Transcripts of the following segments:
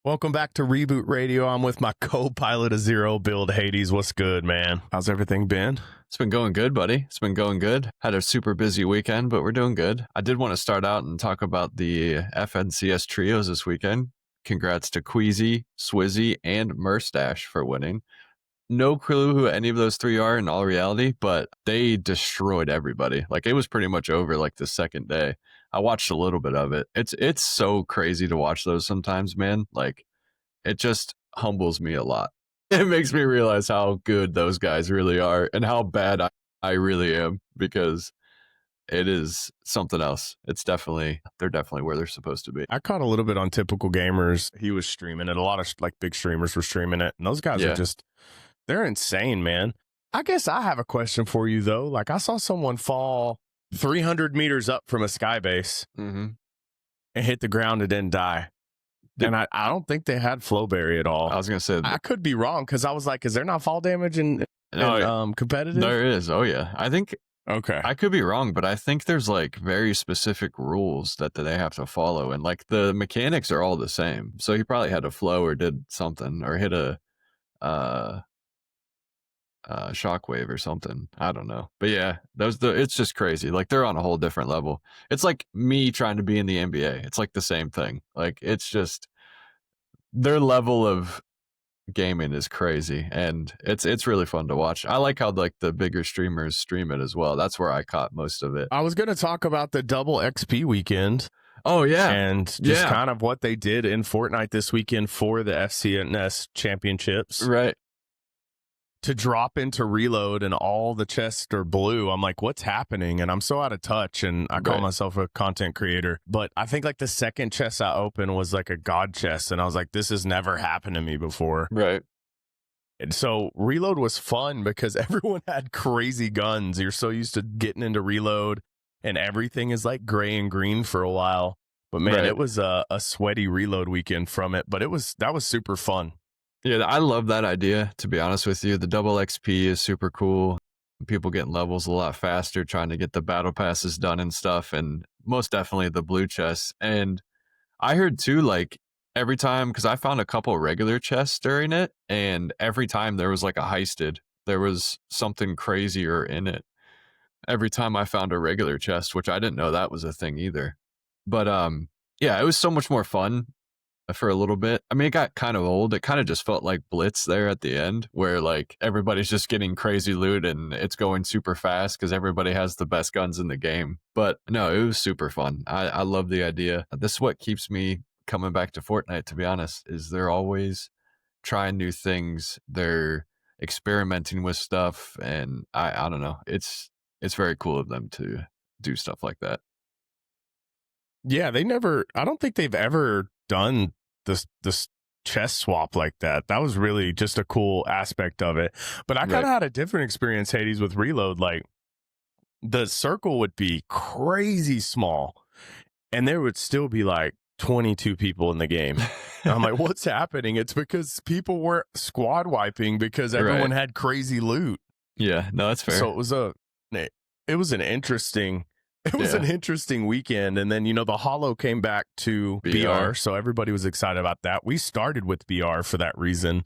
Welcome back to Reboot Radio. I'm with my co-pilot of Zero Build, Hades. What's good, man? How's everything been? It's been going good, buddy. It's been going good. Had a super busy weekend, but we're doing good. I did want to start out and talk about the FNCS trios this weekend. Congrats to Queasy, Swizzy, and Murstache for winning. No clue who any of those three are in all reality, but they destroyed everybody. Like, it was pretty much over like the second day. I watched a little bit of it. It's so crazy to watch those sometimes, man. Like, it just humbles me a lot. It makes me realize how good those guys really are and how bad I really am, because it is something else. They're definitely where they're supposed to be. I caught a little bit on Typical Gamers. He was streaming it. A lot of like big streamers were streaming it. And those guys are just, they're insane, man. I guess I have a question for you, though. Like, I saw someone fall 300 meters up from a sky base and hit the ground and then die. And I don't think they had Flowberry at all. I was going to say, I could be wrong, because I was like, is there not fall damage in competitive? There is. Oh, yeah. I think, okay, I could be wrong, but I think there's like very specific rules that they have to follow. And like the mechanics are all the same. So he probably had a flow or did something or hit a shockwave or something. I don't know. But yeah, it's just crazy. Like, they're on a whole different level. It's like me trying to be in the NBA. It's like the same thing. Like, it's just their level of gaming is crazy, and it's really fun to watch. I like how like the bigger streamers stream it as well. That's where I caught most of it. I was going to talk about the double XP weekend. Oh yeah, and just kind of what they did in Fortnite this weekend for the FCNS championships. Right. To drop into reload and all the chests are blue. I'm like, what's happening? And I'm so out of touch, and I call myself a content creator. But I think like the second chest I opened was like a god chest, and I was like, this has never happened to me before. Right. And so reload was fun because everyone had crazy guns. You're so used to getting into reload, and everything is like gray and green for a while. But man, it was a sweaty reload weekend from it. But that was super fun. Yeah, I love that idea, to be honest with you. The double XP is super cool. People getting levels a lot faster, trying to get the battle passes done and stuff, and most definitely the blue chests. And I heard too, like, every time, because I found a couple regular chests during it, and every time there was like a heisted, there was something crazier in it. Every time I found a regular chest, which I didn't know that was a thing either. But yeah, it was so much more fun for a little bit. I mean, it got kind of old. It kind of just felt like Blitz there at the end, where like everybody's just getting crazy loot and it's going super fast because everybody has the best guns in the game. But no, it was super fun. I love the idea. This is what keeps me coming back to Fortnite, to be honest, is they're always trying new things. They're experimenting with stuff, and I don't know. It's very cool of them to do stuff like that. Yeah, I don't think they've ever done this chest swap like that. That was really just a cool aspect of it. But I kind of had a different experience, Hades, with reload. Like, the circle would be crazy small, and there would still be like 22 people in the game. And I'm like, what's happening? It's because people weren't squad wiping because everyone had crazy loot. Yeah, no, that's fair. So it was an interesting weekend. And then, the Holo came back to BR. So everybody was excited about that. We started with BR for that reason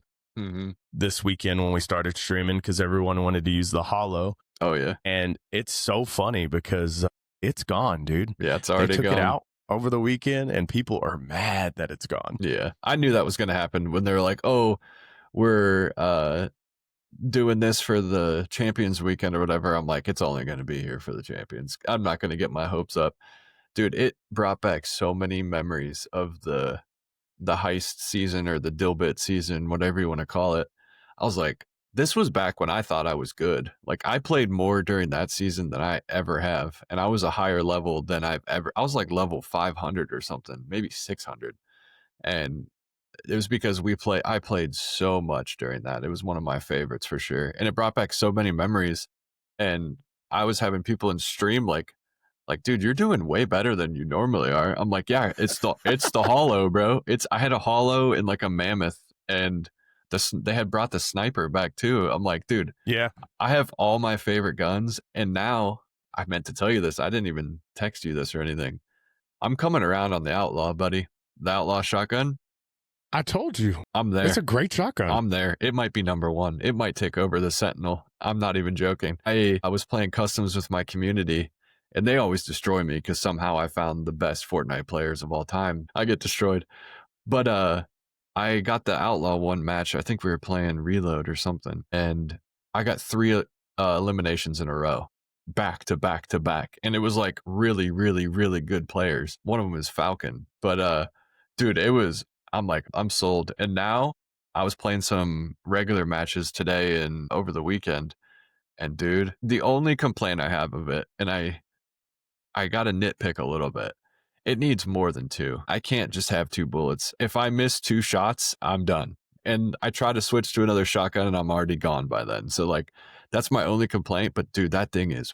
this weekend when we started streaming, because everyone wanted to use the Holo. Oh, yeah. And it's so funny because it's gone, dude. Yeah, it's already gone. They took it out over the weekend, and people are mad that it's gone. Yeah, I knew that was going to happen when they were like, oh, we're doing this for the Champions weekend or whatever. I'm like, it's only going to be here for the Champions. I'm not going to get my hopes up. Dude, it brought back so many memories of the heist season or the Dilbit season, whatever you want to call it. I was like, this was back when I thought I was good. Like, I played more during that season than I ever have, and I was a higher level than I was like level 500 or something, maybe 600. And it was because I played so much during that. It was one of my favorites for sure. And it brought back so many memories. And I was having people in stream like, dude, you're doing way better than you normally are. I'm like, yeah, it's the Holo, bro. I had a Holo and like a Mammoth, and they had brought the sniper back too. I'm like, dude, yeah, I have all my favorite guns. And now, I meant to tell you this, I didn't even text you this or anything. I'm coming around on the Outlaw, buddy. The Outlaw shotgun. I told you. I'm there. It's a great shotgun. I'm there. It might be number one. It might take over the Sentinel. I'm not even joking. I was playing customs with my community, and they always destroy me because somehow I found the best Fortnite players of all time. I get destroyed. But I got the Outlaw one match. I think we were playing Reload or something, and I got 3 eliminations in a row, back to back to back. And it was like really, really, really good players. One of them was Falcon. But dude, I'm like, I'm sold. And now I was playing some regular matches today and over the weekend. And dude, the only complaint I have of it, and I got to nitpick a little bit. It needs more than 2. I can't just have 2 bullets. If I miss 2 shots, I'm done. And I try to switch to another shotgun and I'm already gone by then. So like, that's my only complaint. But dude, that thing is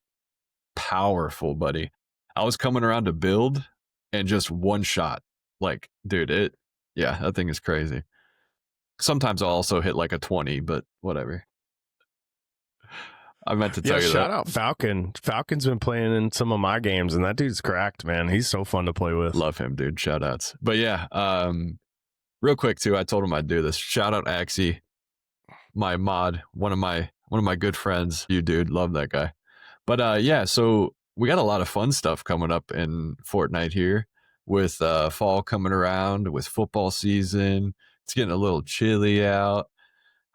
powerful, buddy. I was coming around to build and just 1 shot. Like, dude, that thing is crazy. Sometimes I'll also hit like a 20, but whatever. I meant to tell you that. Shout out Falcon. Falcon's been playing in some of my games, and that dude's cracked, man. He's so fun to play with. Love him, dude. Shout outs. But yeah, real quick too, I told him I'd do this. Shout out Axie, my mod, one of my good friends. You dude, love that guy. But yeah, so we got a lot of fun stuff coming up in Fortnite here with fall coming around, with football season. It's getting a little chilly out.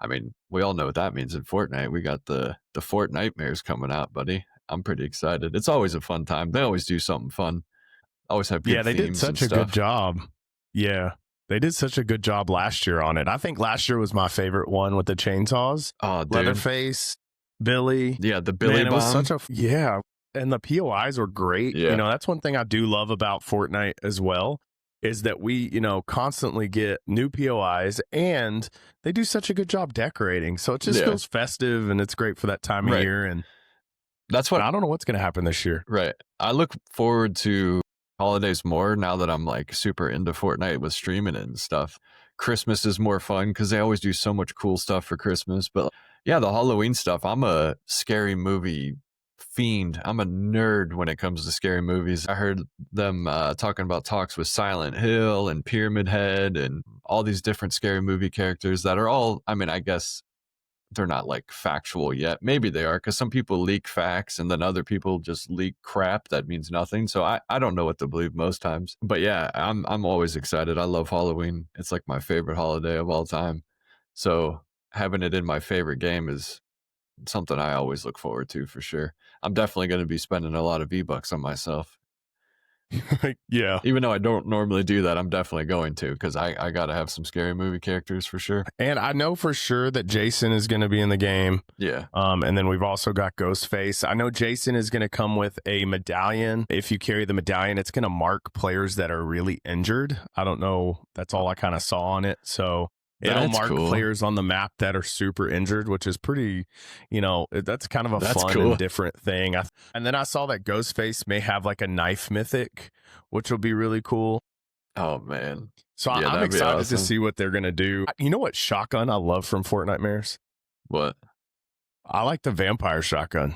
I mean, we all know what that means in Fortnite. We got the Fortnitemares coming out, buddy. I'm pretty excited. It's always a fun time. They always do something fun. Always have good they did themes such and a stuff. good job. Yeah, they did such a good job last year on it. I think last year was my favorite one with the chainsaws. Oh, dude. Leatherface, Billy. Yeah, the Billy Man, bomb. it was such a and the POIs were great. Yeah. You know, that's one thing I do love about Fortnite as well, is that we, constantly get new POIs and they do such a good job decorating. So it just feels festive and it's great for that time of year. And that's what I don't know what's going to happen this year. Right. I look forward to holidays more now that I'm like super into Fortnite with streaming it and stuff. Christmas is more fun because they always do so much cool stuff for Christmas. But yeah, the Halloween stuff, I'm a scary movie fiend. I'm a nerd when it comes to scary movies. I heard them talking about talks with Silent Hill and Pyramid Head and all these different scary movie characters that are all, I mean, I guess they're not like factual yet. Maybe they are, because some people leak facts and then other people just leak crap that means nothing. So I don't know what to believe most times. But yeah, I'm always excited. I love Halloween. It's like my favorite holiday of all time. So having it in my favorite game is something I always look forward to for sure. I'm definitely going to be spending a lot of V-Bucks on myself. Yeah. Even though I don't normally do that, I'm definitely going to, because I got to have some scary movie characters for sure. And I know for sure that Jason is going to be in the game. Yeah. And then we've also got Ghostface. I know Jason is going to come with a medallion. If you carry the medallion, it's going to mark players that are really injured. I don't know. That's all I kind of saw on it. So it'll mark players on the map that are super injured, which is pretty, that's kind of a fun and different thing. And then I saw that Ghostface may have like a knife mythic, which will be really cool. Oh, man. So I'm excited to see what they're going to do. You know what shotgun I love from Fortnitemares? What? I like the vampire shotgun,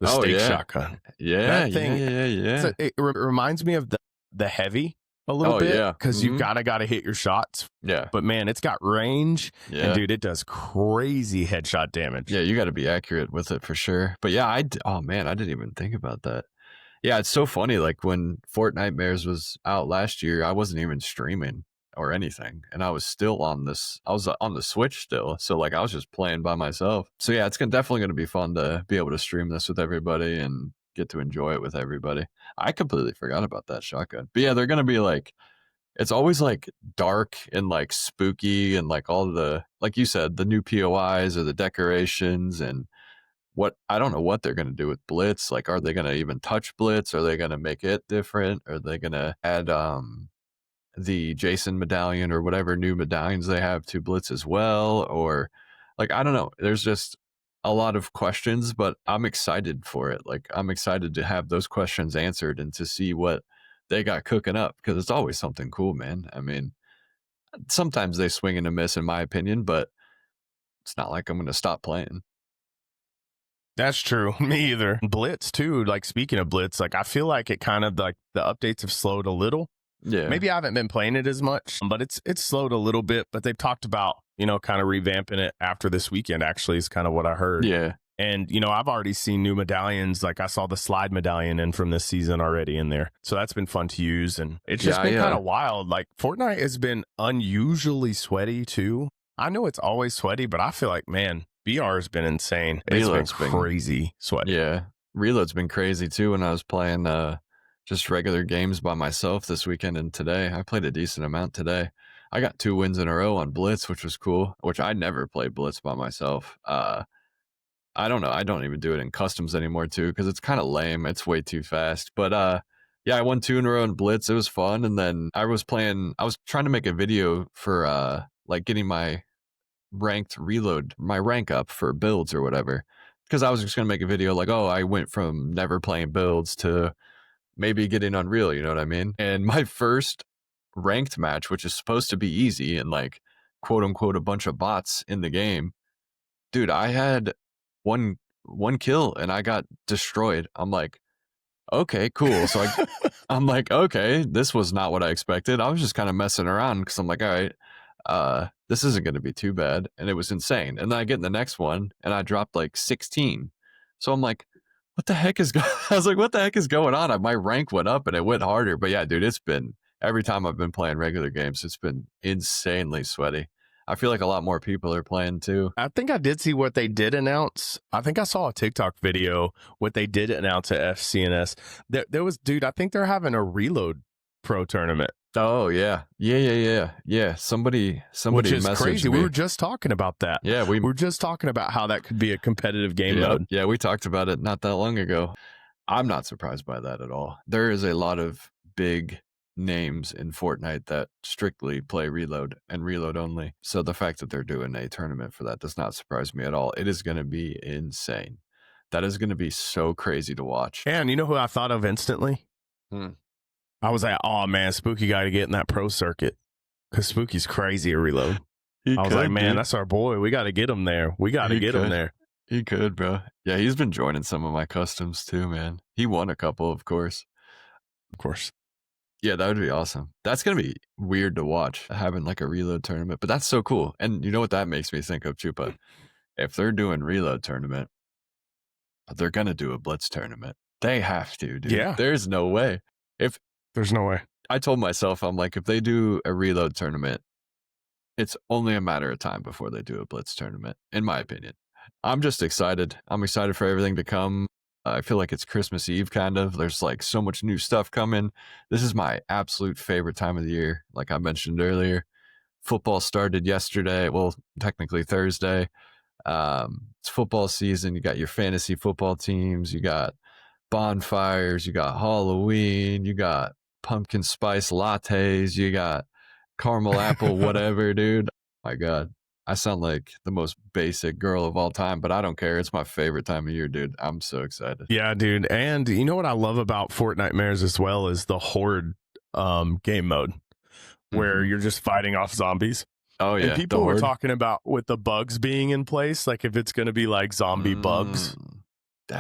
the steak shotgun. Yeah, that thing, yeah. It reminds me of the heavy a little bit, because you've got to hit your shots. Yeah. But man, it's got range. Yeah. And dude, it does crazy headshot damage. Yeah, you got to be accurate with it for sure. But yeah, I didn't even think about that. Yeah, it's so funny. Like when Fortnitemares was out last year, I wasn't even streaming or anything, and I was still on this. I was on the Switch still, so like I was just playing by myself. So yeah, it's definitely going to be fun to be able to stream this with everybody and get to enjoy it with everybody. I completely forgot about that shotgun. But yeah, they're going to be like, it's always like dark and like spooky and like all the, like you said, the new POIs or the decorations and I don't know what they're going to do with Blitz. Like, are they going to even touch Blitz? Are they going to make it different? Are they going to add the Jason medallion or whatever new medallions they have to Blitz as well? Or like, I don't know. There's just a lot of questions, but I'm excited for it. Like, I'm excited to have those questions answered and to see what they got cooking up, because it's always something cool, man. I mean, sometimes they swing and a miss in my opinion, but it's not like I'm going to stop playing. That's true. Me either. Blitz too. Like, speaking of Blitz, like I feel like it kind of like the updates have slowed a little. Yeah. Maybe I haven't been playing it as much, but it's slowed a little bit. But they've talked about, kind of revamping it after this weekend, actually, is kind of what I heard. Yeah. And, I've already seen new medallions. Like I saw the slide medallion in from this season already in there. So that's been fun to use. And it's just been kind of wild. Like Fortnite has been unusually sweaty too. I know it's always sweaty, but I feel like, man, BR has been insane. It's been crazy sweaty. Yeah. Reload's been crazy too. When I was playing just regular games by myself this weekend and today, I played a decent amount today. I got 2 wins in a row on Blitz, which was cool, which I never played Blitz by myself. I don't know. I don't even do it in customs anymore too, because it's kind of lame. It's way too fast. But yeah, I won 2 in a row in Blitz. It was fun. And then I was trying to make a video for like getting my ranked reload, my rank up for builds or whatever. Because I was just going to make a video like, oh, I went from never playing builds to maybe getting Unreal, you know what I mean? And my first ranked match, which is supposed to be easy and like quote unquote a bunch of bots in the game, dude, I had one kill and I got destroyed. I'm like, okay, cool. So I'm like, okay, this was not what I expected. I was just kind of messing around because I'm like, all right, this isn't going to be too bad. And it was insane. And then I get in the next one and I dropped like 16. So I'm like, what the heck is I was like, what the heck is going on? My rank went up and it went harder. But yeah, dude, it's been, every time I've been playing regular games, it's been insanely sweaty. I feel like a lot more people are playing too. I think I did see what they did announce. I think I saw a TikTok video, what they did announce at FCNS. There was, dude, I think they're having a Reload Pro tournament. Oh, yeah. Somebody Which is messaged crazy. me. We were just talking about that. Yeah, we were just talking about how that could be a competitive game mode. Yeah, we talked about it not that long ago. I'm not surprised by that at all. There is a lot of big names in Fortnite that strictly play Reload and Reload only. So the fact that they're doing a tournament for that does not surprise me at all. It is going to be insane. That is going to be so crazy to watch. And you know who I thought of instantly? I was like, oh man, Spooky got to get in that pro circuit because Spooky's crazy at Reload. I was like, man, that's our boy. We got to get him there. We got to get him there. He could, bro. Yeah, he's been joining some of my customs too, man. He won a couple, of course. Of course. Yeah, that would be awesome. That's going to be weird to watch, having like a Reload tournament, but that's so cool. And you know what that makes me think of, Chupa? If they're doing Reload tournament, they're going to do a Blitz tournament. They have to, dude. Yeah. There's no way. There's no way. I told myself, I'm like, if they do a Reload tournament, it's only a matter of time before they do a Blitz tournament, in my opinion. I'm just excited. I'm excited for everything to come. I feel like it's Christmas Eve, kind of. There's like so much new stuff coming. This is my absolute favorite time of the year, like I mentioned earlier. Football started yesterday. Well, technically Thursday. It's football season. You got your fantasy football teams. You got bonfires. You got Halloween. You got pumpkin spice lattes. You got caramel apple, whatever, dude. Oh my God. I sound like the most basic girl of all time, but I don't care. It's my favorite time of year, dude. I'm so excited. Yeah, dude. And you know what I love about Fortnite Mares as well is the Horde game mode where you're just fighting off zombies. Oh, yeah. And people were talking about with the bugs being in place, like if it's going to be like zombie bugs,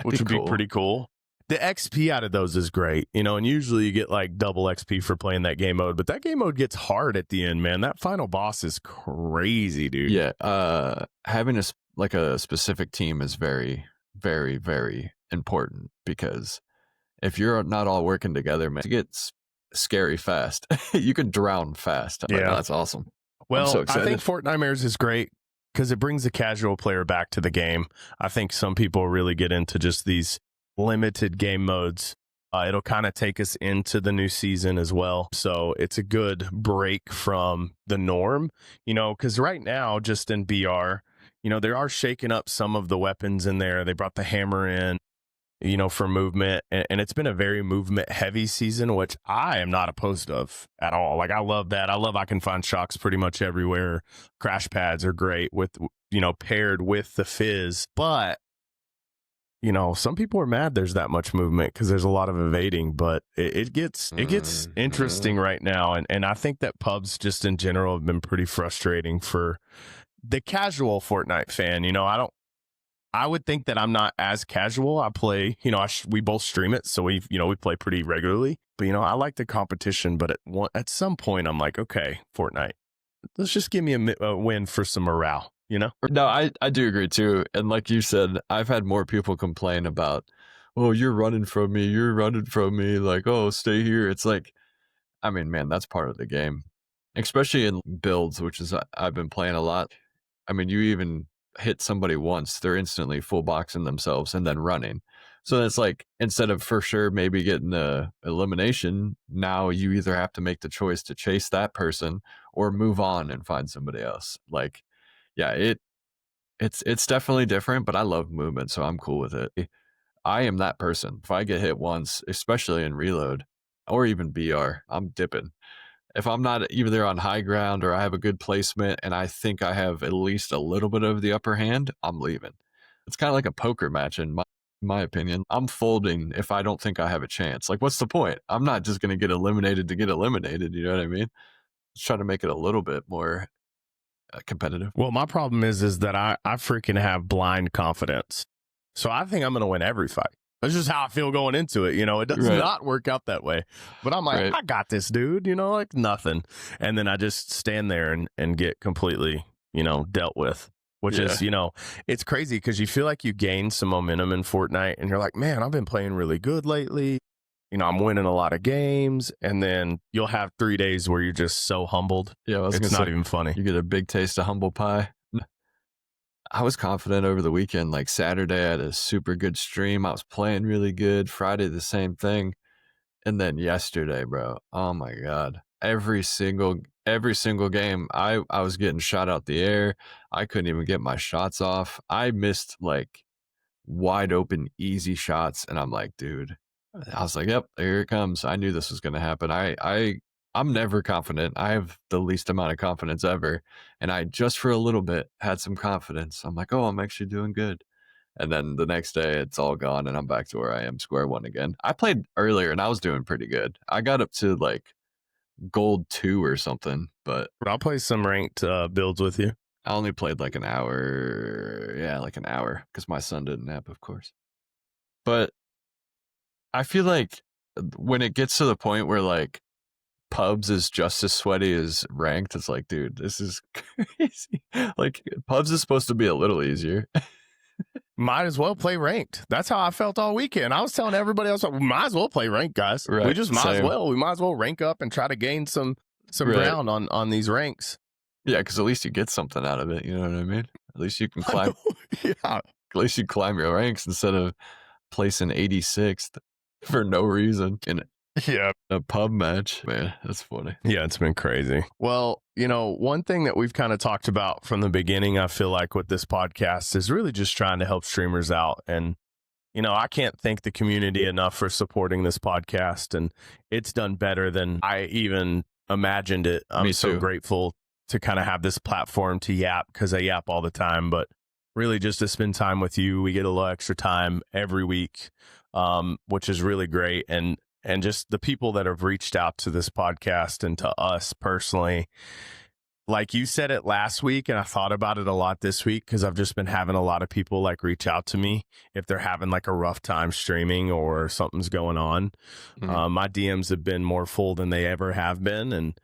which would be pretty cool. The XP out of those is great, and usually you get like double XP for playing that game mode, but that game mode gets hard at the end, man. That final boss is crazy, dude. Yeah. Having a specific team is very, very, very important because if you're not all working together, man, it gets scary fast. You can drown fast. Yeah. That's awesome. Well, so excited. I think Fortnite Mares is great because it brings the casual player back to the game. I think some people really get into just these limited game modes. It'll kind of take us into the new season as well. So it's a good break from the norm, because right now, just in BR, they are shaking up some of the weapons in there. They brought the hammer in, for movement. And it's been a very movement heavy season, which I am not opposed of at all. Like, I love that. I can find shocks pretty much everywhere. Crash pads are great with, paired with the fizz. But some people are mad there's that much movement because there's a lot of evading, but it gets interesting right now. And I think that pubs just in general have been pretty frustrating for the casual Fortnite fan. I I would think that I'm not as casual. I play, we both stream it. So we play pretty regularly. But, I like the competition. But at some point, I'm like, okay, Fortnite, let's just give me a win for some morale, No, I do agree too. And like you said, I've had more people complain about, oh, you're running from me. You're running from me. Like, oh, stay here. It's like, I mean, man, that's part of the game, especially in builds, which is I've been playing a lot. I mean, you even hit somebody once, they're instantly full boxing themselves and then running. So it's like, instead of for sure maybe getting a elimination, now you either have to make the choice to chase that person or move on and find somebody else. Like, yeah, it's definitely different, but I love movement, so I'm cool with it. I am that person. If I get hit once, especially in reload or even BR, I'm dipping. If I'm not either on high ground or I have a good placement and I think I have at least a little bit of the upper hand, I'm leaving. It's kind of like a poker match in my opinion. I'm folding if I don't think I have a chance. Like, what's the point? I'm not just going to get eliminated to get eliminated. You know what I mean? Just trying to make it a little bit more competitive. Well, my problem is that I freaking have blind confidence. So I think I'm going to win every fight. That's just how I feel going into it. It does not work out that way. But I'm like, I got this, dude, like nothing. And then I just stand there and get completely, dealt with, which is, it's crazy because you feel like you gain some momentum in Fortnite and you're like, man, I've been playing really good lately. I'm winning a lot of games, and then you'll have 3 days where you're just so humbled. Yeah, it's not even funny. You get a big taste of humble pie. I was confident over the weekend. Like Saturday, I had a super good stream. I was playing really good. Friday, the same thing. And then yesterday, bro, oh my God. Every single game, I was getting shot out the air. I couldn't even get my shots off. I missed like wide open, easy shots. And I'm like, dude, I was like, yep, here it comes. I knew this was going to happen. I'm never confident. I have the least amount of confidence ever. And I just for a little bit had some confidence. I'm like, oh, I'm actually doing good. And then the next day it's all gone and I'm back to where I am, square one again. I played earlier and I was doing pretty good. I got up to like gold 2 or something, but I'll play some ranked builds with you. I only played like an hour. Yeah, like an hour because my son didn't nap, of course. But I feel like when it gets to the point where like pubs is just as sweaty as ranked, it's like, dude, this is crazy. Like pubs is supposed to be a little easier. Might as well play ranked. That's how I felt all weekend. I was telling everybody else, we might as well play ranked, guys. Right, we just might as well. We might as well rank up and try to gain some ground on these ranks. Yeah, because at least you get something out of it. You know what I mean? At least you can climb. Yeah. At least you climb your ranks instead of placing 86th for no reason in a pub match. Man, that's funny. Yeah, it's been crazy. Well, one thing that we've kind of talked about from the beginning, I feel like with this podcast is really just trying to help streamers out. And, I can't thank the community enough for supporting this podcast. And it's done better than I even imagined it. I'm so grateful to kind of have this platform to yap because I yap all the time, but really just to spend time with you. We get a little extra time every week, which is really great. And just the people that have reached out to this podcast and to us personally, like you said it last week, and I thought about it a lot this week because I've just been having a lot of people like reach out to me if they're having like a rough time streaming or something's going on. My DMs have been more full than they ever have been. And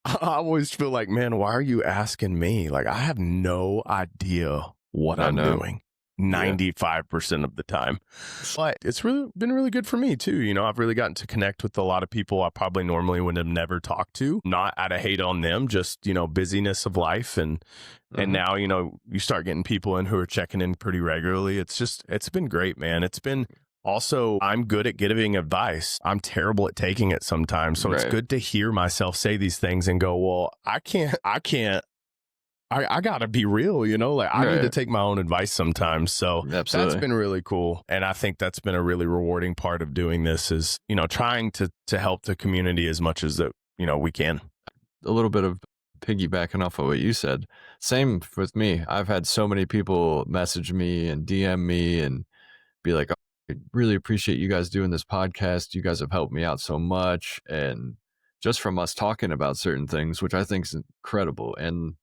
I always feel like, man, why are you asking me? Like, I have no idea what I'm doing 95% of the time. But it's really been really good for me too. I've really gotten to connect with a lot of people I probably normally would have never talked to, not out of hate on them, just, busyness of life. And now, you start getting people in who are checking in pretty regularly. It's been great, man. It's been also, I'm good at giving advice. I'm terrible at taking it sometimes. So it's good to hear myself say these things and go, well, I gotta be real, like I need to take my own advice sometimes. So that's been really cool. And I think that's been a really rewarding part of doing this is, trying to help the community as much as that, we can. A little bit of piggybacking off of what you said. Same with me. I've had so many people message me and DM me and be like, I really appreciate you guys doing this podcast. You guys have helped me out so much. And just from us talking about certain things, which I think is incredible. And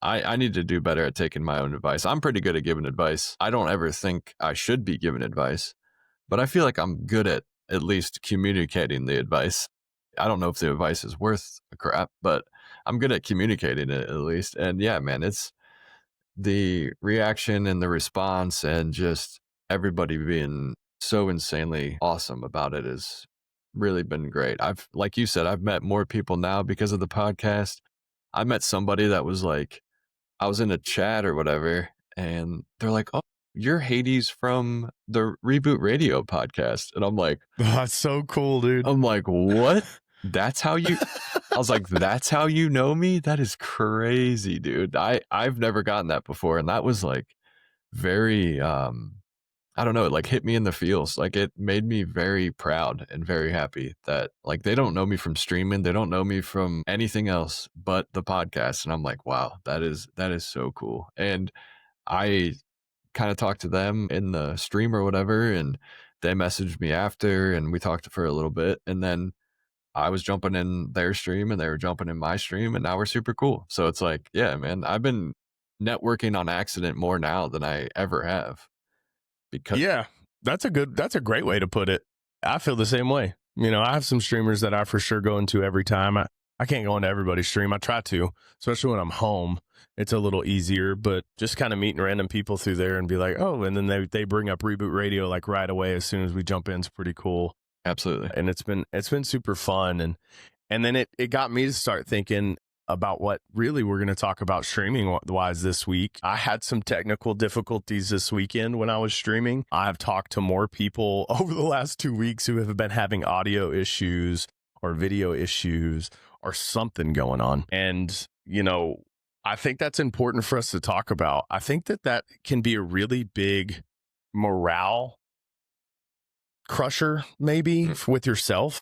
I need to do better at taking my own advice. I'm pretty good at giving advice. I don't ever think I should be giving advice, but I feel like I'm good at least communicating the advice. I don't know if the advice is worth a crap, but I'm good at communicating it at least. And yeah, man, it's the reaction and the response and just everybody being so insanely awesome about it has really been great. Like you said, I've met more people now because of the podcast. I met somebody that was like, I was in a chat or whatever, and they're like, "Oh, you're Hades from the Reboot Radio podcast." And That's so cool, dude. I'm like, "What? That's how you?" I was like, "That's how you know me? That is crazy, dude." I've never gotten that before, and that was like very I don't know, it like hit me in the feels. Like it made me very proud and very happy that like they don't know me from streaming, they don't know me from anything else but the podcast. And I'm like, wow, that is so cool. And I kind of talked to them in the stream or whatever, and they messaged me after and we talked for a little bit. And then I was jumping in their stream and they were jumping in my stream, and now we're super cool. So it's like, yeah, man, I've been networking on accident more now than I ever have because Yeah, that's a great way to put it. I feel the same way. You know, I have some streamers that I for sure go into every time. I can't go into everybody's stream. I try to, especially when I'm home. It's a little easier, but just kind of meeting random people through there and be like, oh, and then they bring up Reboot Radio like right away as soon as we jump in. It's pretty cool. absolutely. And it's been super fun. And then it got me to start thinking about what really we're going to talk about streaming wise this week. I had some technical difficulties this weekend when I was streaming. I've talked to more people over the last 2 weeks who have been having audio issues or video issues or something going on. And, you know, I think that's important for us to talk about. I think that can be a really big morale crusher, maybe with yourself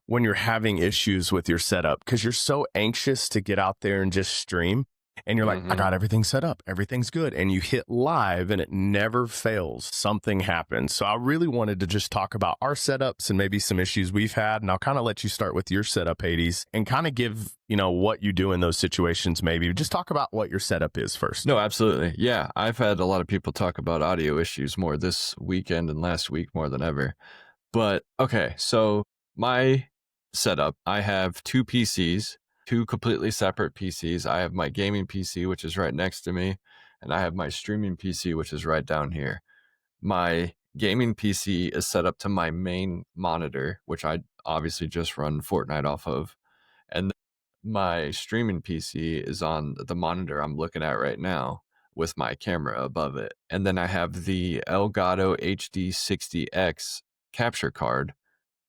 when you're having issues with your setup, because you're so anxious to get out there and just stream. And you're like, I got everything set up. Everything's good. And you hit live and it never fails. Something happens. So I really wanted to just talk about our setups and maybe some issues we've had. And I'll kind of let you start with your setup, Hades, and kind of give, you know, what you do in those situations. Maybe just talk about what your setup is first. No, absolutely. Yeah. I've had a lot of people talk about audio issues more this weekend and last week more than ever. But okay, so my setup, I have two PCs, two completely separate PCs. I have my gaming PC, which is right next to me, and I have my streaming PC, which is right down here. My gaming PC is set up to my main monitor, which I obviously just run Fortnite off of. And my streaming PC is on the monitor I'm looking at right now with my camera above it. And then I have the Elgato HD60X capture card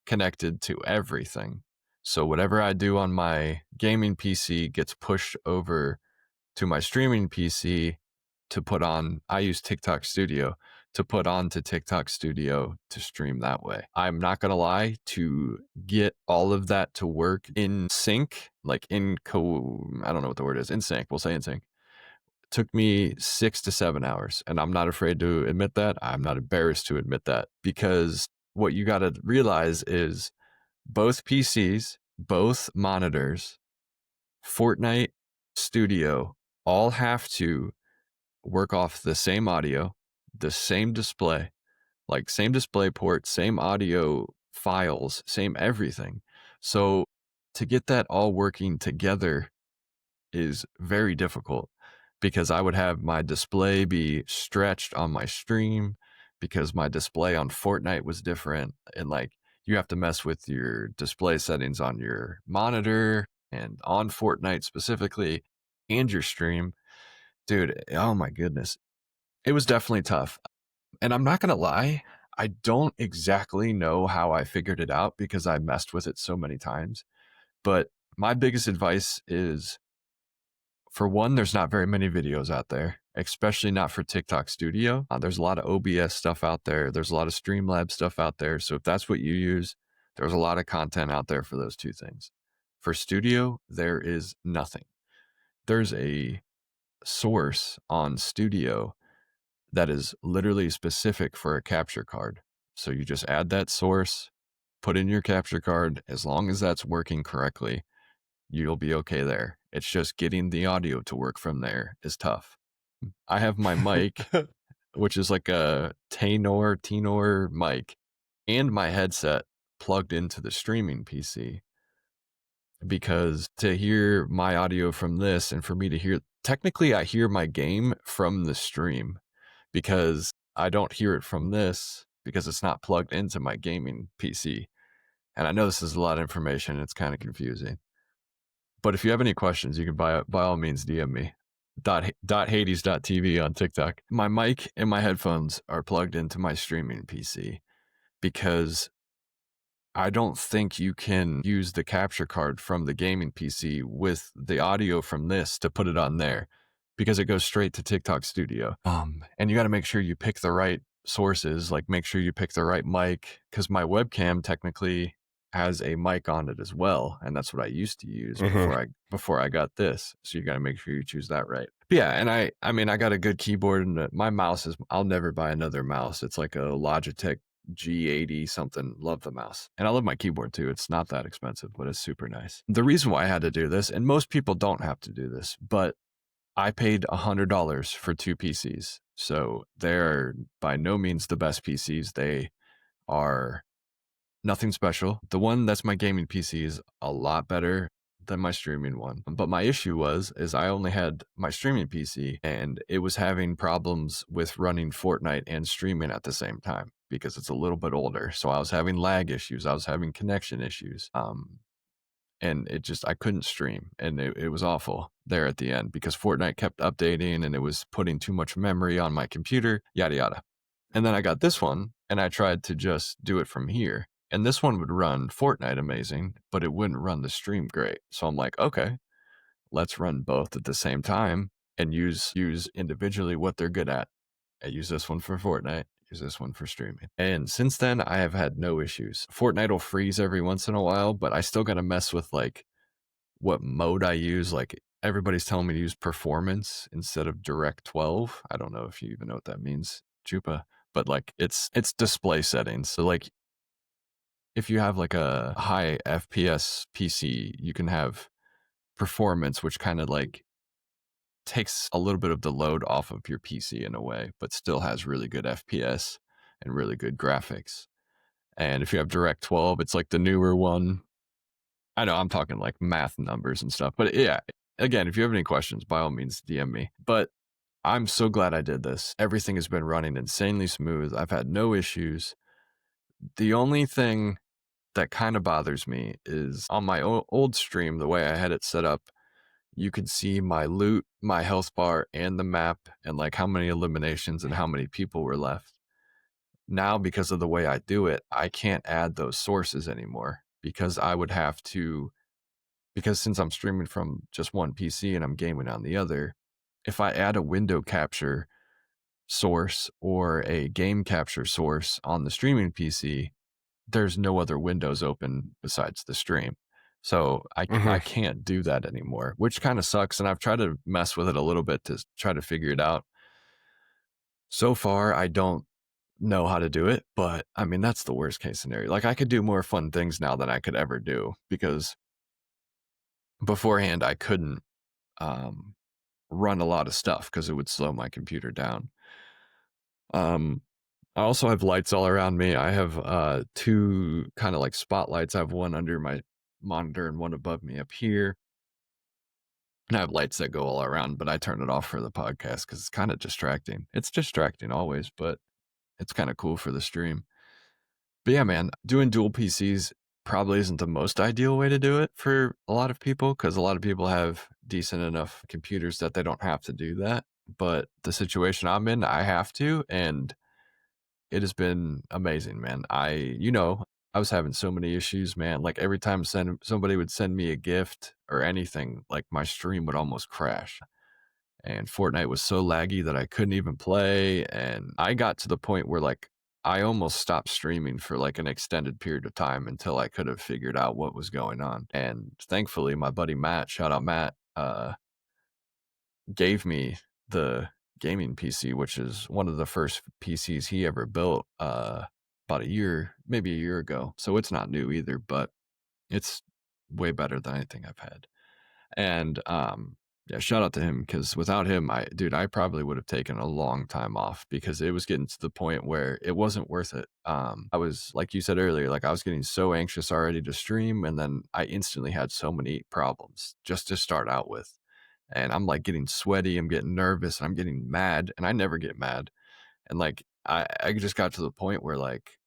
connected to everything. So whatever I do on my gaming PC gets pushed over to my streaming PC to put on. I use TikTok Studio to put onto TikTok Studio to stream that way. I'm not going to lie, to get all of that to work in sync, like I don't know what the word is, in sync, we'll say in sync, took me 6 to 7 hours. And I'm not afraid to admit that. I'm not embarrassed to admit that, because what you got to realize is both PCs, both monitors, Fortnite Studio all have to work off the same audio, the same display, like same display port, same audio files, same everything. So to get that all working together is very difficult, because I would have my display be stretched on my stream because my display on Fortnite was different. And like, you have to mess with your display settings on your monitor and on Fortnite specifically and your stream. Dude, oh my goodness. It was definitely tough. And I'm not going to lie, I don't exactly know how I figured it out because I messed with it so many times. But my biggest advice is, for one, there's not very many videos out there, especially not for TikTok Studio. There's a lot of OBS stuff out there. There's a lot of Streamlabs stuff out there. So if that's what you use, there's a lot of content out there for those two things. For Studio, there is nothing. There's a source on Studio that is literally specific for a capture card. So you just add that source, put in your capture card. As long as that's working correctly, you'll be okay there. It's just getting the audio to work from there is tough. I have my mic, which is like a Tenor mic, and my headset plugged into the streaming PC, because to hear my audio from this and for me to hear, technically I hear my game from the stream because I don't hear it from this because it's not plugged into my gaming PC. And I know this is a lot of information. It's kind of confusing. But if you have any questions, you can by all means DM me. Hades.tv on TikTok. My mic and my headphones are plugged into my streaming PC because I don't think you can use the capture card from the gaming PC with the audio from this to put it on there, because it goes straight to TikTok Studio. And you got to make sure you pick the right sources, like make sure you pick the right mic, because my webcam technically has a mic on it as well, and that's what I used to use before I got this. So you got to make sure you choose that right. But yeah, and I mean I got a good keyboard, and my mouse is, I'll never buy another mouse. It's like a Logitech G80 something. Love the mouse, and I love my keyboard too. It's not that expensive, but it's super nice. The reason why I had to do this, and most people don't have to do this, but I paid $100 for 2 PCs. So they're by no means the best PCs. They are nothing special. The one that's my gaming PC is a lot better than my streaming one. But my issue is I only had my streaming PC, and it was having problems with running Fortnite and streaming at the same time because it's a little bit older. So I was having lag issues. I was having connection issues. And it just, I couldn't stream, and it was awful there at the end because Fortnite kept updating and it was putting too much memory on my computer, yada, yada. And then I got this one and I tried to just do it from here. And this one would run Fortnite amazing, but it wouldn't run the stream great. So I'm like, okay, let's run both at the same time and use individually what they're good at. I use this one for Fortnite, use this one for streaming. And since then, I have had no issues. Fortnite will freeze every once in a while, but I still got to mess with like what mode I use. Like everybody's telling me to use performance instead of direct 12. I don't know if you even know what that means, Chupa, but like it's display settings. So like if you have like a high FPS PC, you can have performance, which kind of like takes a little bit of the load off of your PC in a way, but still has really good FPS and really good graphics. And if you have Direct 12, it's like the newer one. I know I'm talking like math numbers and stuff, but yeah, again, if you have any questions, by all means, DM me. But I'm so glad I did this. Everything has been running insanely smooth. I've had no issues. The only thing that kind of bothers me is on my old stream, the way I had it set up, you could see my loot, my health bar, and the map, and like how many eliminations and how many people were left. Now, because of the way I do it, I can't add those sources anymore because I would have to, because since I'm streaming from just one PC and I'm gaming on the other, if I add a window capture source or a game capture source on the streaming PC, there's no other windows open besides the stream. So I can't do that anymore, which kind of sucks. And I've tried to mess with it a little bit to try to figure it out. So far, I don't know how to do it, but I mean, that's the worst case scenario. Like I could do more fun things now than I could ever do because beforehand I couldn't run a lot of stuff because it would slow my computer down. I also have lights all around me. I have 2 kind of like spotlights. I have one under my monitor and one above me up here. And I have lights that go all around, but I turn it off for the podcast because it's kind of distracting. It's distracting always, but it's kind of cool for the stream. But yeah, man, doing dual PCs probably isn't the most ideal way to do it for a lot of people because a lot of people have decent enough computers that they don't have to do that. But the situation I'm in, I have to, and it has been amazing, man. I was having so many issues, man. Like every time somebody would send me a gift or anything, like my stream would almost crash. And Fortnite was so laggy that I couldn't even play. And I got to the point where like I almost stopped streaming for like an extended period of time until I could have figured out what was going on. And thankfully, my buddy Matt, shout out Matt, gave me the gaming PC, which is one of the first PCs he ever built about maybe a year ago. So it's not new either, but it's way better than anything I've had. And yeah, shout out to him, because without him, I probably would have taken a long time off, because it was getting to the point where it wasn't worth it. I was, like you said earlier, like I was getting so anxious already to stream, and then I instantly had so many problems just to start out with. And I'm like getting sweaty, I'm getting nervous, and I'm getting mad, and I never get mad. And like I just got to the point where like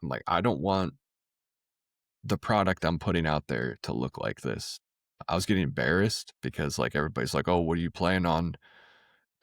I'm like, I don't want the product I'm putting out there to look like this. I was getting embarrassed because like everybody's like, "Oh, what are you playing on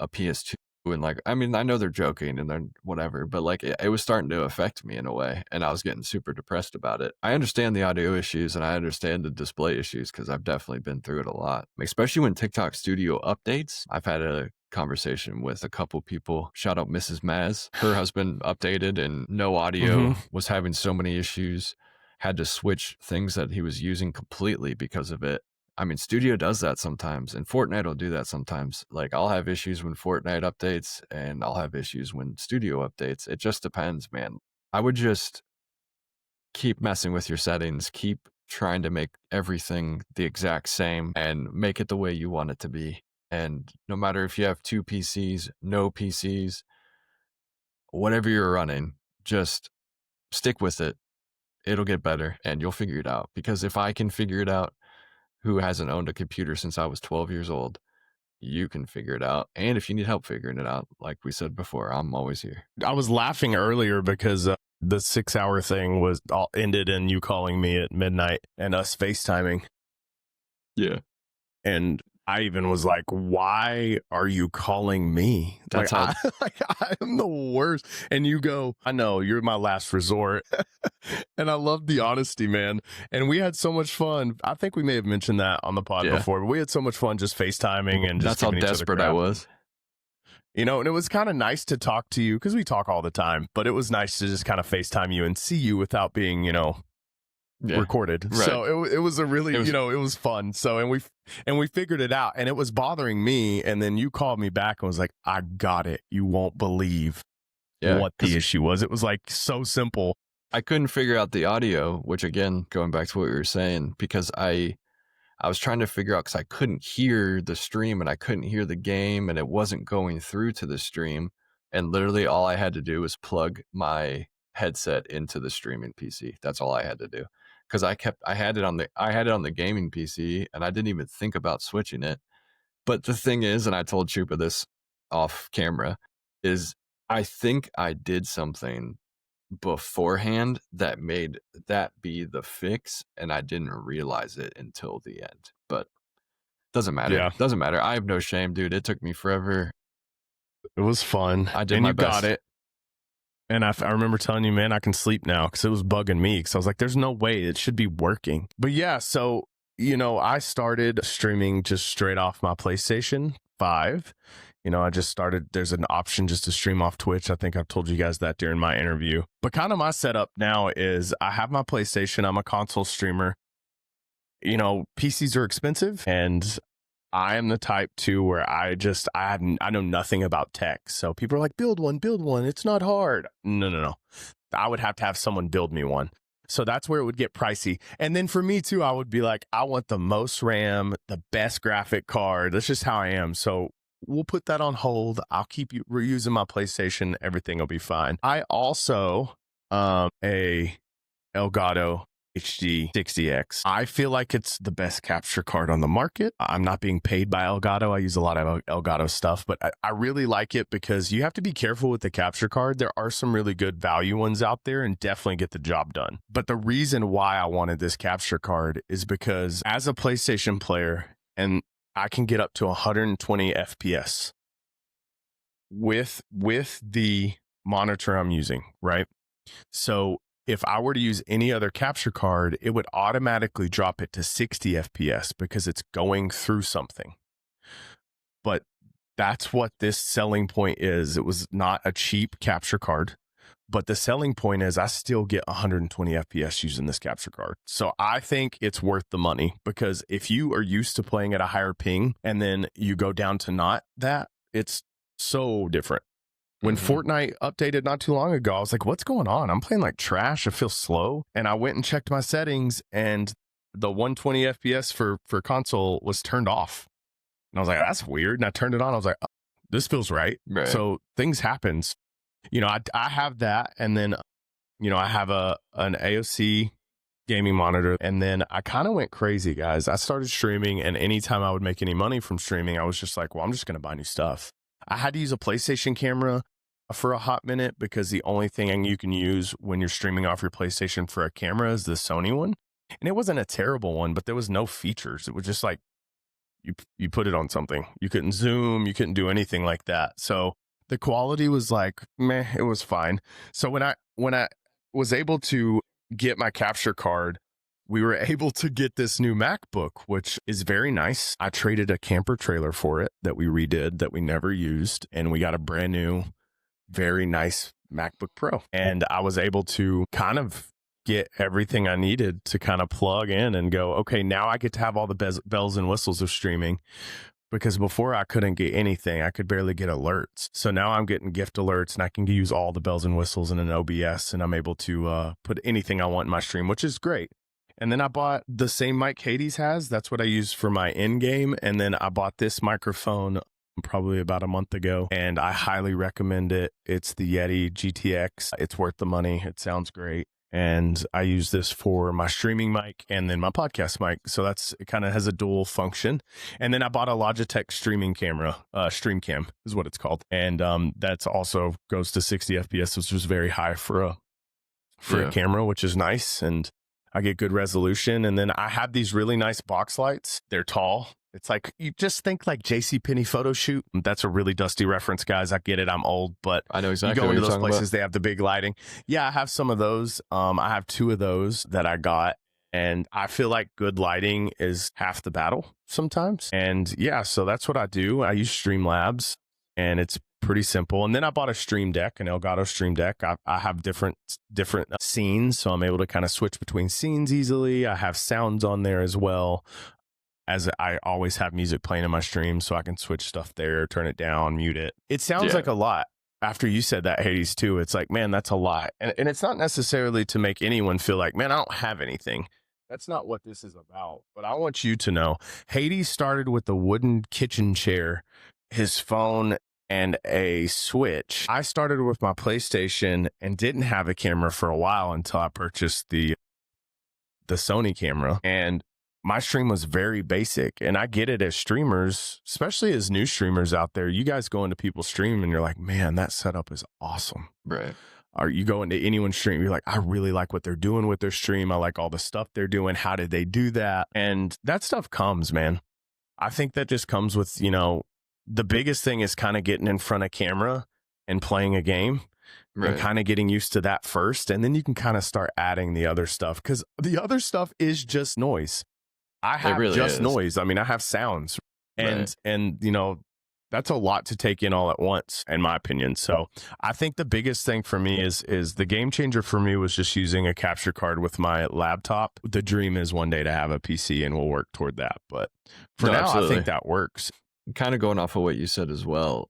a PS2?" And like, I mean, I know they're joking and they're whatever, but like it was starting to affect me in a way, and I was getting super depressed about it. I understand the audio issues and I understand the display issues, because I've definitely been through it a lot, especially when TikTok Studio updates. I've had a conversation with a couple people. Shout out Mrs. Maz. Her husband updated and no audio, was having so many issues, had to switch things that he was using completely because of it. I mean, Studio does that sometimes, and Fortnite will do that sometimes. Like, I'll have issues when Fortnite updates, and I'll have issues when Studio updates. It just depends, man. I would just keep messing with your settings, keep trying to make everything the exact same, and make it the way you want it to be. And no matter if you have 2 PCs, no PCs, whatever you're running, just stick with it. It'll get better, and you'll figure it out. Because if I can figure it out, who hasn't owned a computer since I was 12 years old, you can figure it out. And if you need help figuring it out, like we said before, I'm always here. I was laughing earlier because the 6-hour thing was all ended in you calling me at midnight and us FaceTiming. Yeah. And I even was like, why are you calling me? That's like, how I'm the worst. And you go, I know, you're my last resort. And I love the honesty, man. And we had so much fun. I think we may have mentioned that on the pod before, but we had so much fun just FaceTiming and just that's how desperate I was. You know, and it was kind of nice to talk to you, because we talk all the time, but it was nice to just kind of FaceTime you and see you without being, you know, recorded. Right. So it was a really, you know, it was fun. So, and we figured it out, and it was bothering me. And then you called me back and was like, I got it. You won't believe what the issue was. It was like so simple. I couldn't figure out the audio, which again, going back to what we were saying, because I was trying to figure out, because I couldn't hear the stream and I couldn't hear the game, and it wasn't going through to the stream. And literally all I had to do was plug my headset into the streaming PC. That's all I had to do. Because I had it on the gaming PC, and I didn't even think about switching it. But the thing is, and I told Chupa this off camera, is I think I did something beforehand that made that be the fix, and I didn't realize it until the end. But doesn't matter. Yeah. Doesn't matter. I have no shame, dude. It took me forever. It was fun. I did my best. Got it. And I remember telling you, man, I can sleep now, because it was bugging me, because I was like, there's no way it should be working. But yeah, so, you know, I started streaming just straight off my PlayStation 5. You know, I just started, there's an option just to stream off Twitch. I think I've told you guys that during my interview. But kind of my setup now is I have my PlayStation. I'm a console streamer. You know, PCs are expensive, and I am the type too where I know nothing about tech. So people are like, build one. It's not hard. No. I would have to have someone build me one. So that's where it would get pricey. And then for me too, I would be like, I want the most RAM, the best graphic card. That's just how I am. So we'll put that on hold. I'll keep reusing my PlayStation. Everything will be fine. I also a Elgato HD 60X. I feel like it's the best capture card on the market. I'm not being paid by Elgato. I use a lot of Elgato stuff, but I really like it because you have to be careful with the capture card. There are some really good value ones out there and definitely get the job done. But the reason why I wanted this capture card is because as a PlayStation player, and I can get up to 120 FPS with the monitor I'm using, right? So if I were to use any other capture card, it would automatically drop it to 60 FPS because it's going through something. But that's what this selling point is. It was not a cheap capture card, but the selling point is I still get 120 FPS using this capture card. So I think it's worth the money, because if you are used to playing at a higher ping and then you go down to not that, it's so different. When Fortnite updated not too long ago, I was like, what's going on? I'm playing like trash. I feel slow. And I went and checked my settings, and the 120 FPS for console was turned off. And I was like, that's weird. And I turned it on. I was like, oh, this feels right. Right. So things happens. I have that. And then, I have an AOC gaming monitor. And then I kind of went crazy, guys. I started streaming. And anytime I would make any money from streaming, I was just like, well, I'm just going to buy new stuff. I had to use a PlayStation camera for a hot minute because the only thing you can use when you're streaming off your PlayStation for a camera is the Sony one. And it wasn't a terrible one, but there was no features. It was just like you put it on something. You couldn't zoom, you couldn't do anything like that. So the quality was like, meh, it was fine. So when I was able to get my capture card, we were able to get this new MacBook, which is very nice. I traded a camper trailer for it that we redid that we never used, and we got a brand new, very nice MacBook Pro. And I was able to kind of get everything I needed to kind of plug in and go, okay, now I get to have all the bells and whistles of streaming, because before I couldn't get anything. I could barely get alerts. So now I'm getting gift alerts and I can use all the bells and whistles in an OBS, and I'm able to put anything I want in my stream, which is great. And then I bought the same mic Hades has. That's what I use for my in game. And then I bought this microphone probably about a month ago, and I highly recommend it. It's the Yeti GTX. It's worth the money. It sounds great. And I use this for my streaming mic and then my podcast mic. So it kind of has a dual function. And then I bought a Logitech streaming camera, StreamCam is what it's called. And that's also goes to 60 FPS, which was very high for a camera, which is nice. And I get good resolution. And then I have these really nice box lights. They're tall. It's like, you just think like JCPenney photo shoot. That's a really dusty reference, guys. I get it. I'm old, but I know exactly you go what into you're those places, about. they have the big lighting. Yeah, I have some of those. I have 2 of those that I got. And I feel like good lighting is half the battle sometimes. And yeah, so that's what I do. I use Streamlabs, and it's pretty simple. And then I bought a Stream Deck, an Elgato Stream Deck. I have different scenes, so I'm able to kind of switch between scenes easily. I have sounds on there as well, as I always have music playing in my stream, so I can switch stuff there, turn it down, mute it. It sounds like a lot. After you said that, Hades, too, it's like, man, that's a lot. And it's not necessarily to make anyone feel like, man, I don't have anything. That's not what this is about. But I want you to know, Hades started with a wooden kitchen chair, his phone, and a Switch. I started with my PlayStation and didn't have a camera for a while until I purchased the Sony camera. And my stream was very basic. And I get it as streamers, especially as new streamers out there. You guys go into people's stream and you're like, man, that setup is awesome. Right. Or you go into anyone's stream, you're like, I really like what they're doing with their stream. I like all the stuff they're doing. How did they do that? And that stuff comes, man. I think that just comes with, the biggest thing is kind of getting in front of camera and playing a game. Right. And kind of getting used to that first. And then you can kind of start adding the other stuff, because the other stuff is just noise. I have noise. I mean, I have sounds, and that's a lot to take in all at once, in my opinion. So I think the biggest thing for me is the game changer for me was just using a capture card with my laptop. The dream is one day to have a PC, and we'll work toward that. But for now, absolutely. I think that works. Kind of going off of what you said as well.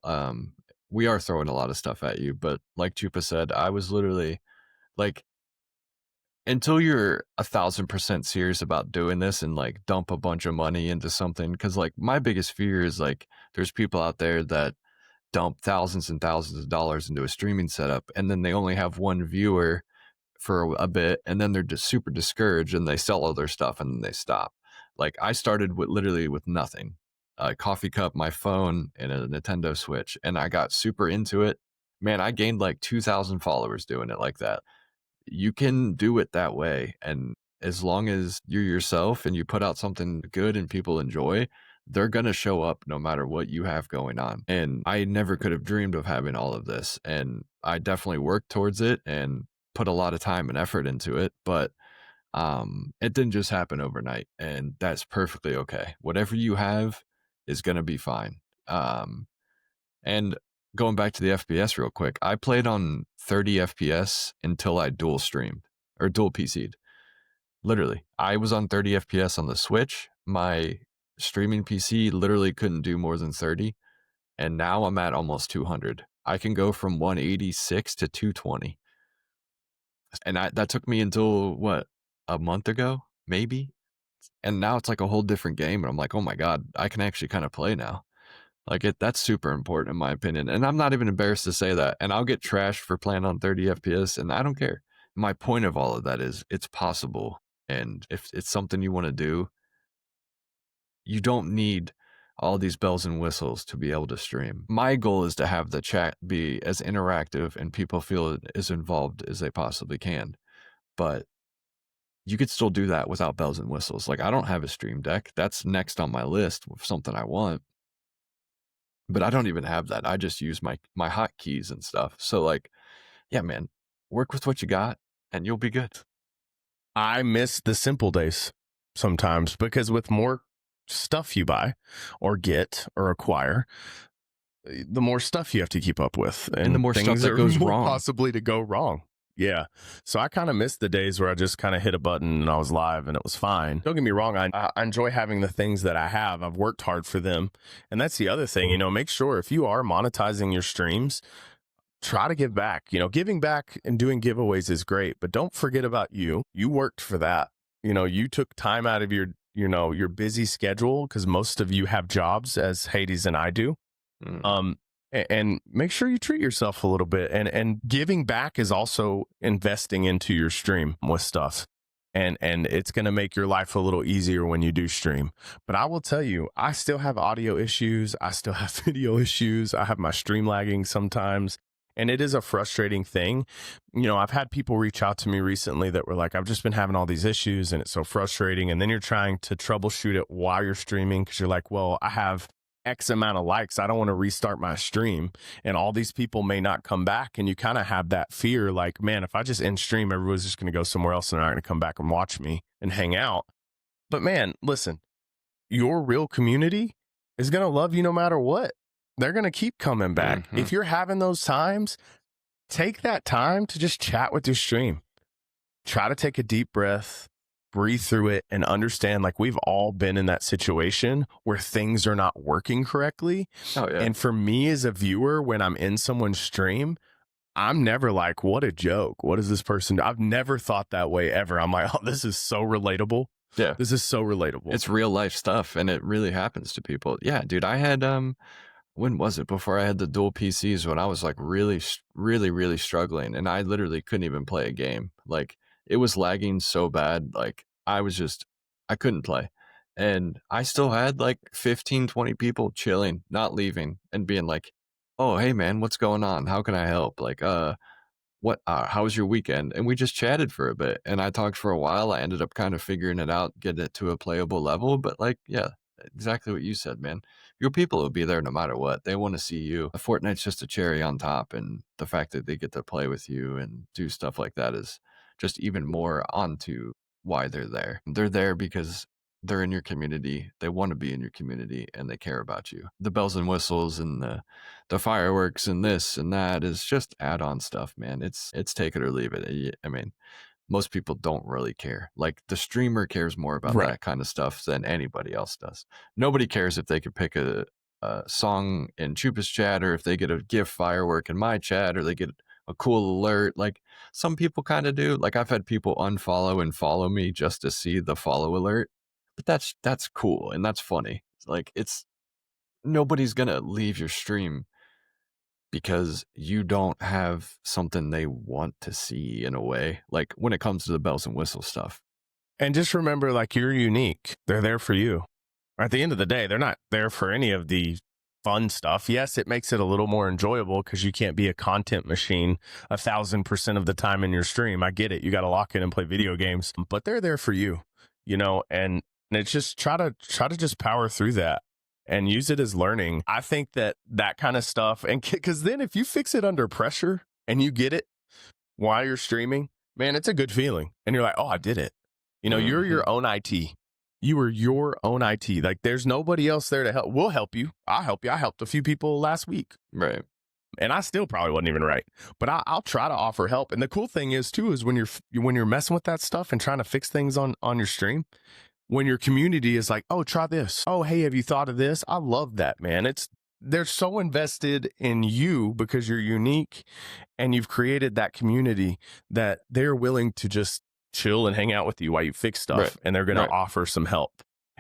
We are throwing a lot of stuff at you, but like Chupa said, I was literally like, until you're 1,000% serious about doing this and like dump a bunch of money into something, because like my biggest fear is like there's people out there that dump thousands and thousands of dollars into a streaming setup, and then they only have one viewer for a bit, and then they're just super discouraged and they sell all their stuff and then they stop. Like I started literally with nothing, a coffee cup, my phone, and a Nintendo Switch, and I got super into it. Man, I gained like 2,000 followers doing it like that. You can do it that way. And as long as you're yourself and you put out something good and people enjoy, they're going to show up no matter what you have going on. And I never could have dreamed of having all of this. And I definitely worked towards it and put a lot of time and effort into it. But it didn't just happen overnight. And that's perfectly okay. Whatever you have is going to be fine. And going back to the FPS real quick, I played on 30 FPS until I dual streamed or dual PC'd. Literally, I was on 30 FPS on the Switch. My streaming PC literally couldn't do more than 30. And now I'm at almost 200. I can go from 186 to 220. And that took me until, what, a month ago, maybe? and now it's like a whole different game. And I'm like, oh my God, I can actually kind of play now. Like that's super important in my opinion. And I'm not even embarrassed to say that. And I'll get trashed for playing on 30 FPS and I don't care. My point of all of that is it's possible. And if it's something you want to do, you don't need all these bells and whistles to be able to stream. My goal is to have the chat be as interactive and people feel as involved as they possibly can. But you could still do that without bells and whistles. Like I don't have a stream deck. That's next on my list of something I want. But I don't even have that. I just use my hotkeys and stuff. So like, yeah, man, work with what you got and you'll be good. I miss the simple days sometimes because with more stuff you buy or get or acquire, the more stuff you have to keep up with, and the more stuff that goes wrong, possibly to go wrong. Yeah. So I kind of missed the days where I just kind of hit a button and I was live and it was fine. Don't get me wrong. I enjoy having the things that I have. I've worked hard for them. And that's the other thing, make sure if you are monetizing your streams, try to give back. Giving back and doing giveaways is great, but don't forget about you. You worked for that. You took time out of your busy schedule because most of you have jobs as Hades and I do. And make sure you treat yourself a little bit, and giving back is also investing into your stream with stuff, and it's going to make your life a little easier when you do stream. But I will tell you, I still have audio issues. I still have video issues. I have my stream lagging sometimes, and it is a frustrating thing. I've had people reach out to me recently that were like, I've just been having all these issues and it's so frustrating. And then you're trying to troubleshoot it while you're streaming because you're like, well, I have X amount of likes. I don't want to restart my stream and all these people may not come back. And you kind of have that fear like, man, if I just end stream, everyone's just going to go somewhere else and they're not going to come back and watch me and hang out. But man, listen, your real community is going to love you no matter what. They're going to keep coming back. Mm-hmm. If you're having those times, take that time to just chat with your stream. Try to take a deep breath, breathe through it, and understand like we've all been in that situation where things are not working correctly. Oh, yeah. And for me as a viewer, when I'm in someone's stream, I'm never like, what a joke. What is this person do? I've never thought that way ever. I'm like, oh, this is so relatable. Yeah. This is so relatable. It's real life stuff and it really happens to people. Yeah, dude, I had, when was it? Before I had the dual PCs, when I was like really, really struggling and I literally couldn't even play a game. Like it was lagging so bad. Like I couldn't play. And I still had like 15, 20 people chilling, not leaving and being like, oh, hey man, what's going on? How can I help? Like, how was your weekend? And we just chatted for a bit and I talked for a while. I ended up kind of figuring it out, getting it to a playable level, but like, yeah, exactly what you said, man. Your people will be there no matter what. They want to see you. Fortnite's just a cherry on top. And the fact that they get to play with you and do stuff like that is just even more onto why they're there. They're there because they're in your community. They want to be in your community and they care about you. The bells and whistles and the fireworks and this and that is just add-on stuff, man. It's take it or leave it. I mean, most people don't really care. Like the streamer cares more about that kind of stuff than anybody else does. Nobody cares if they could pick a song in Chupa's chat or if they get a GIF firework in my chat or they get a cool alert. Like some people kind of do. Like I've had people unfollow and follow me just to see the follow alert. But that's cool and that's funny. Like nobody's gonna leave your stream because you don't have something they want to see in a way, like when it comes to the bells and whistles stuff. And just remember, like, you're unique. They're there for you. At the end of the day, they're not there for any of the fun stuff. Yes, it makes it a little more enjoyable because you can't be a content machine 1,000% of the time in your stream. I get it. You got to lock in and play video games, but they're there for you, and it's just try to just power through that and use it as learning. I think that kind of stuff, and because then if you fix it under pressure and you get it while you're streaming, man, it's a good feeling. And you're like, oh, I did it. You're your own IT. You are your own IT. Like there's nobody else there to help. We'll help you. I'll help you. I helped a few people last week. Right. And I still probably wasn't even right, but I'll try to offer help. And the cool thing is too, is when you're messing with that stuff and trying to fix things on your stream, when your community is like, oh, try this. Oh, hey, have you thought of this? I love that, man. They're so invested in you because you're unique and you've created that community that they're willing to just chill and hang out with you while you fix stuff, Right. and they're going Right. to offer some help.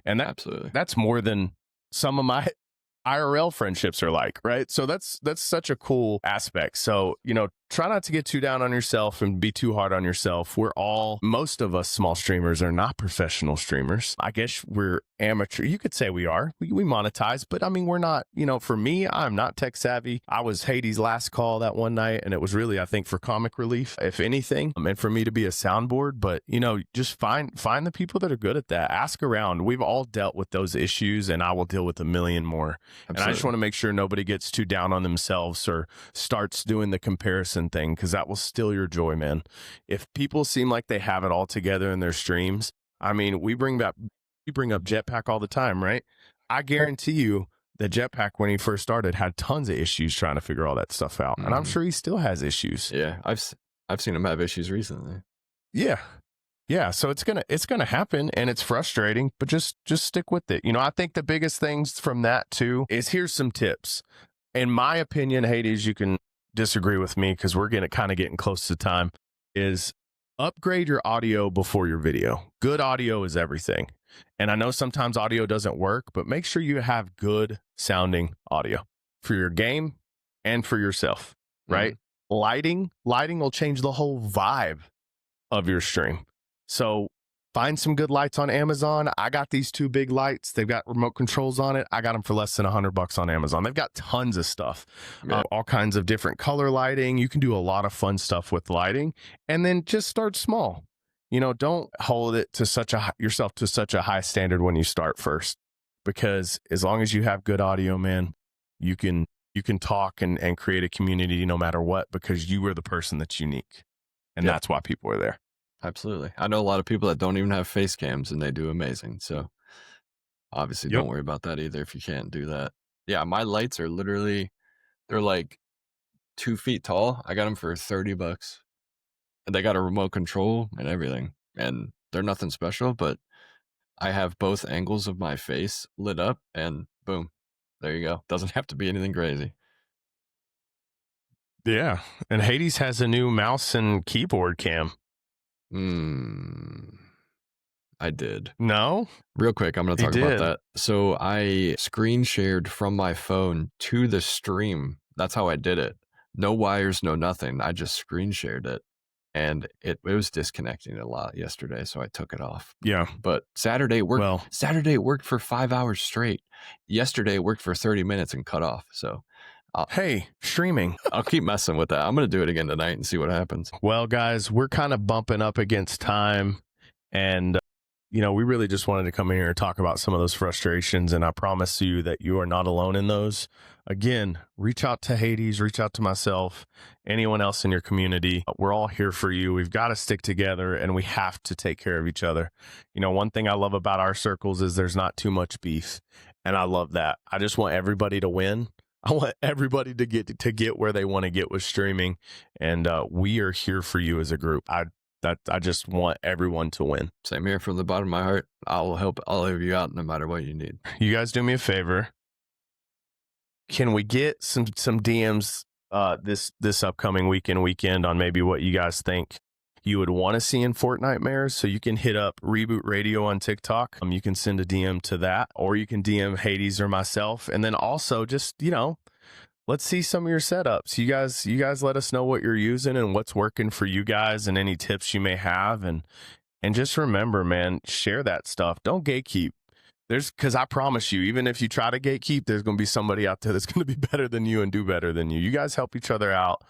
And Absolutely. that's more than some of my IRL friendships are like, right? So that's such a cool aspect. So, you know, try not to get too down on yourself and be too hard on yourself. Most of us small streamers are not professional streamers. I guess we're amateur. You could say we are. We monetize, but I mean, we're not, you know, for me, I'm not tech savvy. I was Hades' last call that one night, and it was really, I think, for comic relief, if anything, and for me to be a soundboard. But, you know, just find the people that are good at that. Ask around. We've all dealt with those issues, and I will deal with a million more. Absolutely. And I just want to make sure nobody gets too down on themselves or starts doing the comparison thing, because that will steal your joy, man. If people seem like they have it all together in their streams, I mean, we bring up Jetpack all the time, right? I guarantee you that Jetpack, when he first started, had tons of issues trying to figure all that stuff out. And I'm sure he still has issues. Yeah, I've seen him have issues recently. Yeah. Yeah, so it's gonna happen, and it's frustrating, but just stick with it. You know, I think the biggest things from that too is, here's some tips. In my opinion, Hades, you can disagree with me because we're getting close to time, is upgrade your audio before your video. Good audio is everything. And I know sometimes audio doesn't work, but make sure you have good sounding audio for your game and for yourself, right? Lighting will change the whole vibe of your stream. So find some good lights on Amazon. I got these 2 big lights. They've got remote controls on it. I got them for less than $100 on Amazon. They've got tons of stuff, all kinds of different color lighting. You can do a lot of fun stuff with lighting, and then just start small. You know, don't hold it to yourself to such a high standard when you start first, because as long as you have good audio, man, you can talk and create a community no matter what, because you are the person that's unique, and that's why people are there. Absolutely. I know a lot of people that don't even have face cams, and they do amazing. So obviously don't worry about that either if you can't do that. Yeah, my lights are literally, they're like 2 feet tall. I got them for $30. And they got a remote control and everything. And they're nothing special, but I have both angles of my face lit up, and boom, there you go. Doesn't have to be anything crazy. Yeah. And Hades has a new mouse and keyboard cam. I did. No? Real quick, I'm going to talk about that. So I screen shared from my phone to the stream. That's how I did it. No wires, no nothing. I just screen shared it. And it was disconnecting a lot yesterday, so I took it off. Yeah. But Saturday it worked for 5 hours straight. Yesterday it worked for 30 minutes and cut off. So hey, streaming. I'll keep messing with that. I'm going to do it again tonight and see what happens. Well, guys, we're kind of bumping up against time, and you know, we really just wanted to come in here and talk about some of those frustrations, and I promise you that you are not alone in those. Again, reach out to Hades, reach out to myself, anyone else in your community. We're all here for you. We've got to stick together, and we have to take care of each other. You know, one thing I love about our circles is there's not too much beef, and I love that. I just want everybody to win. I want everybody to get where they want to get with streaming, and we are here for you as a group. I just want everyone to win. Same here, from the bottom of my heart. I'll help all of you out no matter what you need. You guys do me a favor. Can we get some DMs this upcoming weekend on maybe what you guys think you would want to see in Fortnitemares? So you can hit up Reboot Radio on TikTok. You can send a DM to that, or you can DM Hades or myself. And then also just, you know, let's see some of your setups. You guys let us know what you're using and what's working for you guys, and any tips you may have. And just remember, man, share that stuff. Don't gatekeep. Because I promise you, even if you try to gatekeep, there's going to be somebody out there that's going to be better than you and do better than you. You guys help each other out.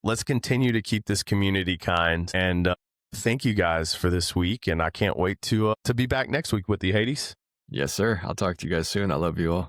Let's continue to keep this community kind. And thank you guys for this week. And I can't wait to be back next week with you, Hades. Yes, sir. I'll talk to you guys soon. I love you all.